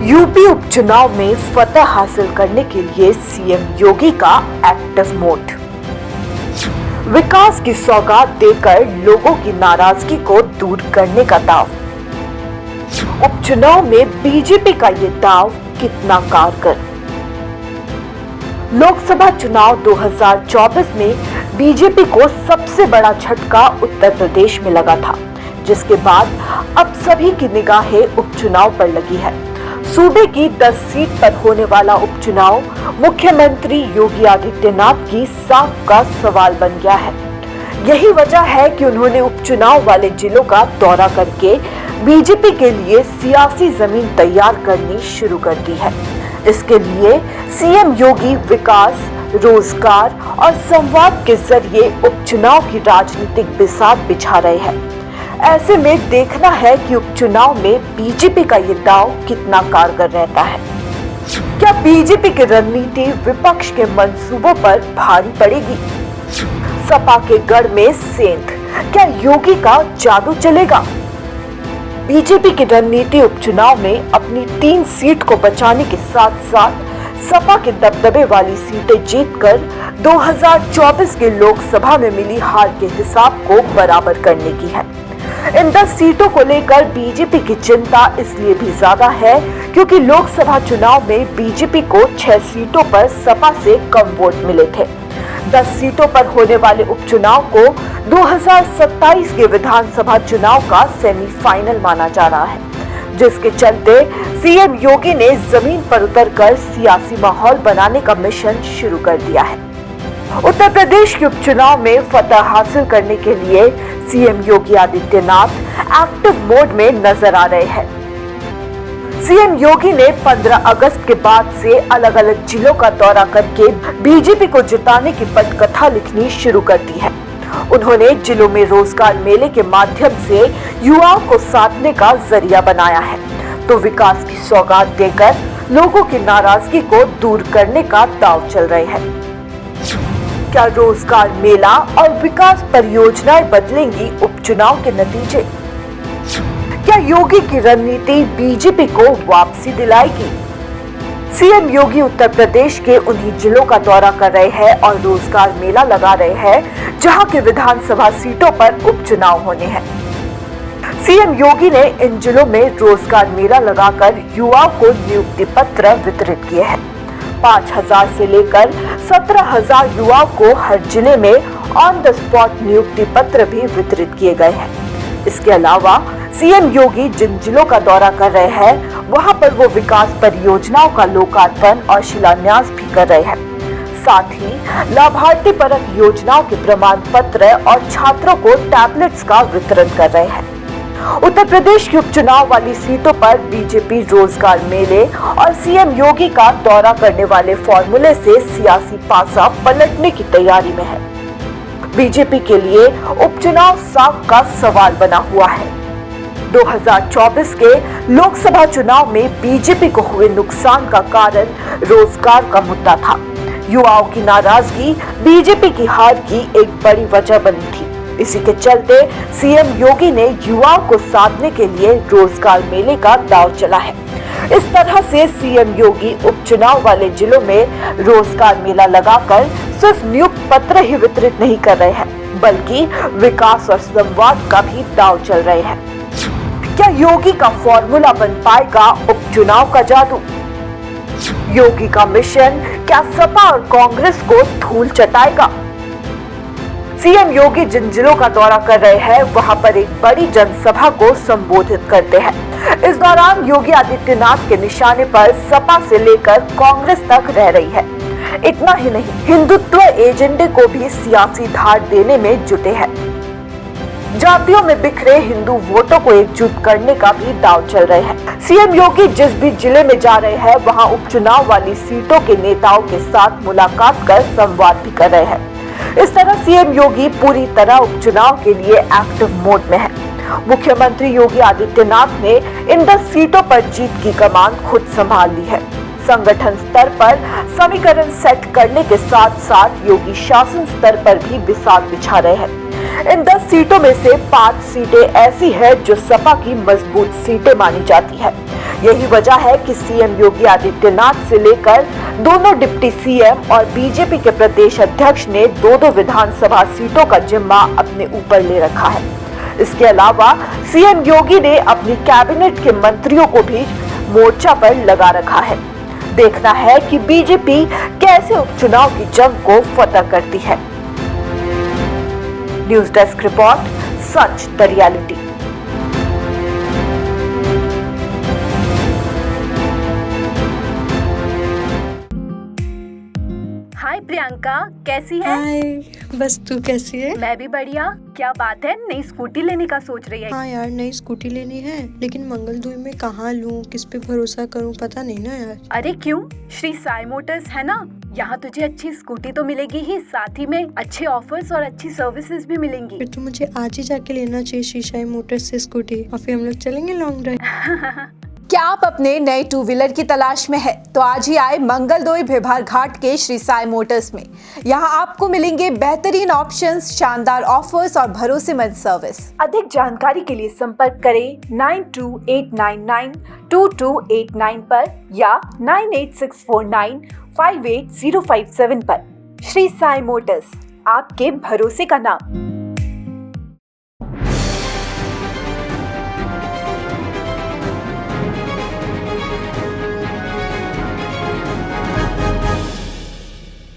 UP उपचुनाव में फतह हासिल करने के लिए सीएम योगी का एक्टिव मोड। विकास की सौगात देकर लोगों की नाराजगी को दूर करने का दाव। उपचुनाव में बीजेपी का ये दाव कितना कारगर। लोकसभा चुनाव 2024 में बीजेपी को सबसे बड़ा झटका उत्तर प्रदेश में लगा था, जिसके बाद अब सभी की निगाहें उपचुनाव पर लगी है। सूबे की 10 सीट पर होने वाला उपचुनाव मुख्यमंत्री योगी आदित्यनाथ की साख का सवाल बन गया है। यही वजह है कि उन्होंने उपचुनाव वाले जिलों का दौरा करके बीजेपी के लिए सियासी जमीन तैयार करनी शुरू कर दी है। इसके लिए सीएम योगी विकास, रोजगार और संवाद के जरिए उपचुनाव की राजनीतिक बिसात बिछा रहे हैं। ऐसे में देखना है कि उपचुनाव में बीजेपी का ये दांव कितना कारगर रहता है। क्या बीजेपी की रणनीति विपक्ष के मंसूबों पर भारी पड़ेगी? सपा के गढ़ में सेंध, क्या योगी का जादू चलेगा? बीजेपी की रणनीति उपचुनाव में अपनी 3 सीट को बचाने के साथ साथ सपा के दबदबे वाली सीटें जीतकर 2024 के लोकसभा में मिली हार के हिसाब को बराबर करने की है। इन 10 सीटों को लेकर बीजेपी की चिंता इसलिए भी ज्यादा है क्योंकि लोकसभा चुनाव में बीजेपी को 6 सीटों पर सपा से कम वोट मिले थे। 10 सीटों पर होने वाले उपचुनाव को 2027 के विधानसभा चुनाव का सेमीफाइनल माना जा रहा है, जिसके चलते सीएम योगी ने जमीन पर उतरकर सियासी माहौल बनाने का मिशन शुरू कर दिया है। उत्तर प्रदेश के उपचुनाव में फतह हासिल करने के लिए CM Yogi Adityanath active mode में नजर आ रहे हैं। सीएम योगी ने 15 अगस्त के बाद से अलग अलग जिलों का दौरा करके बीजेपी को जिताने की पटकथा लिखनी शुरू कर दी है। उन्होंने जिलों में रोजगार मेले के माध्यम से युवाओं को साधने का जरिया बनाया है, तो विकास की सौगात देकर लोगों की नाराजगी को दूर करने का दांव चल रहे हैं। क्या रोजगार मेला और विकास परियोजनाएं बदलेंगी उपचुनाव के नतीजे? क्या योगी की रणनीति बीजेपी को वापसी दिलाएगी? सीएम योगी उत्तर प्रदेश के उन्हीं जिलों का दौरा कर रहे हैं और रोजगार मेला लगा रहे हैं जहां के विधानसभा सीटों पर उपचुनाव होने हैं। सीएम योगी ने इन जिलों में रोजगार मेला लगाकर युवाओं को नियुक्ति पत्र वितरित किए हैं। 5,000 से लेकर 17,000 युवाओं को हर जिले में ऑन द स्पॉट नियुक्ति पत्र भी वितरित किए गए हैं। इसके अलावा सीएम योगी जिन जिलों का दौरा कर रहे हैं वहां पर वो विकास परियोजनाओं का लोकार्पण और शिलान्यास भी कर रहे हैं। साथ ही लाभार्थी परक योजनाओं के प्रमाण पत्र और छात्रों को टैबलेट्स का वितरण कर रहे हैं। उत्तर प्रदेश के उपचुनाव वाली सीटों पर बीजेपी रोजगार मेले और सीएम योगी का दौरा करने वाले फॉर्मूले से सियासी पासा पलटने की तैयारी में है। बीजेपी के लिए उपचुनाव साख का सवाल बना हुआ है। 2024 के लोकसभा चुनाव में बीजेपी को हुए नुकसान का कारण रोजगार का मुद्दा था। युवाओं की नाराजगी बीजेपी की हार की एक बड़ी वजह बनी थी। इसी के चलते सीएम योगी ने युवाओं को साधने के लिए रोजगार मेले का दांव चला है। इस तरह से सीएम योगी उपचुनाव वाले जिलों में रोजगार मेला लगाकर सिर्फ नियुक्ति पत्र ही वितरित नहीं कर रहे हैं, बल्कि विकास और संवाद का भी दांव चल रहे हैं। क्या योगी का फॉर्मूला बन पाएगा उपचुनाव का जादू? योगी का मिशन क्या सपा और कांग्रेस को धूल चटाएगा? सीएम योगी जिन जिलों का दौरा कर रहे हैं वहां पर एक बड़ी जनसभा को संबोधित करते हैं। इस दौरान योगी आदित्यनाथ के निशाने पर सपा से लेकर कांग्रेस तक रह रही है। इतना ही नहीं, हिंदुत्व एजेंडे को भी सियासी धार देने में जुटे हैं। जातियों में बिखरे हिंदू वोटों को एकजुट करने का भी दांव चल रहे हैं। सीएम योगी जिस भी जिले में जा रहे हैं वहां उपचुनाव वाली सीटों के नेताओं के साथ मुलाकात कर संवाद भी कर रहे हैं। इस तरह सीएम योगी पूरी तरह उपचुनाव के लिए एक्टिव मोड में है। मुख्यमंत्री योगी आदित्यनाथ ने इन 10 सीटों पर जीत की कमान खुद संभाल ली है। संगठन स्तर पर समीकरण सेट करने के साथ साथ योगी शासन स्तर पर भी बिसात बिछा रहे हैं। इन 10 सीटों में से 5 सीटें ऐसी है जो सपा की मजबूत सीटें मानी जाती है। यही वजह है कि सीएम योगी आदित्यनाथ से लेकर दोनों डिप्टी सीएम और बीजेपी के प्रदेश अध्यक्ष ने दो विधानसभा सीटों का जिम्मा अपने ऊपर ले रखा है। इसके अलावा सीएम योगी ने अपनी कैबिनेट के मंत्रियों को भी मोर्चा पर लगा रखा है। देखना है कि बीजेपी कैसे उपचुनाव की जंग को फतह करती है। News desk report, such the reality. Hi Priyanka, कैसी है? हाय, बस तू कैसी है? मैं भी बढ़िया। क्या बात है, नई स्कूटी लेने का सोच रही है? हाँ यार, नई स्कूटी लेनी है, लेकिन मंगलदुई में कहाँ लूँ, किस पे भरोसा करूँ, पता नहीं ना यार। अरे क्यों, श्री साई मोटर्स है ना, यहाँ तुझे अच्छी स्कूटी तो मिलेगी ही, साथ ही में अच्छे ऑफर्स और अच्छी सर्विसेज भी मिलेंगी। फिर तो मुझे आज ही जाके लेना चाहिए श्री साई मोटर्स से स्कूटी, और फिर हम लोग चलेंगे लॉन्ग ड्राइव। क्या आप अपने नए टू व्हीलर की तलाश में है तो आज ही आए मंगलदोई भिभार घाट के श्री साई मोटर्स में। यहाँ आपको मिलेंगे बेहतरीन ऑप्शंस, शानदार ऑफर्स और भरोसेमंद सर्विस। अधिक जानकारी के लिए संपर्क करें 9289922889 पर या 9864958057 पर। श्री साई मोटर्स, आपके भरोसे का नाम।